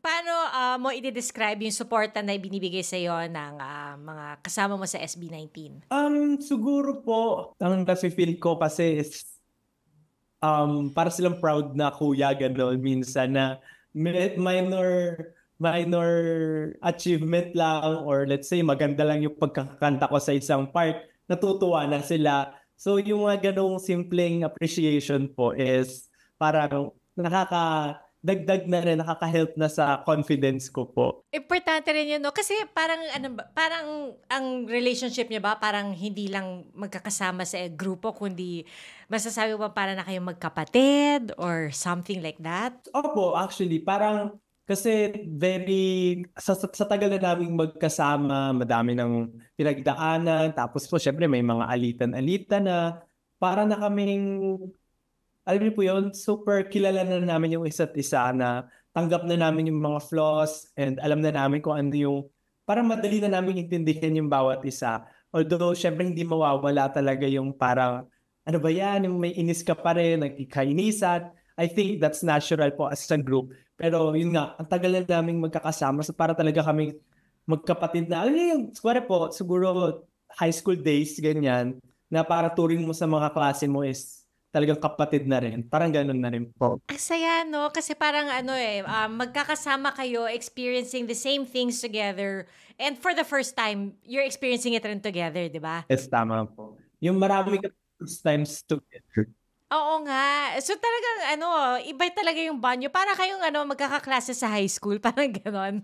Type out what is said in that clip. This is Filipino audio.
paano mo i-describe yung suporta na ibinibigay sa'yo ng mga kasama mo sa SB19? Siguro po, ang nafe-feel ko kasi is para silang proud na kuya, gano'n. Minsan na minor minor achievement lang or let's say maganda lang yung pagkakanta ko sa isang part, natutuwa na sila. So yung mga ganong simpleng appreciation po is parang nakakadagdag na rin, nakaka-help na sa confidence ko po. Importante rin yun, 'no? Kasi parang ano ba, parang ang relationship niyo ba parang hindi lang magkakasama sa grupo kundi masasabi mo ba para na kayong magkapatid or something like that? Opo, actually parang kasi sa tagal na naming magkasama, madami ng pinagdaanan, tapos po siyempre may mga alitan-alitan na, para na kaming, alam niyo po yun, super kilala na namin yung isa't isa, na tanggap na namin yung mga flaws and alam na namin kung ano yung, parang madali na namin intindihin yung bawat isa. Although siyempre hindi mawawala talaga yung parang, ano ba yan, yung may inis ka pa rin, nagkikainisan. I think that's natural po as a group. Pero yun nga, ang tagal na naming magkakasama, so para talaga kami magkapatid na, alam niyo yung, siguro high school days, ganyan, na para turing mo sa mga klase mo is talagang kapatid na rin. Parang gano'n na rin po. Ang saya, 'no? Kasi parang ano, magkakasama kayo, experiencing the same things together, and for the first time, you're experiencing it rin together, 'di ba? Yes, tama po. Yung marami ka first times together. Oo nga. So talagang ano, iba talaga yung banyo. Para kayong ano, magkakaklase sa high school, parang gano'n.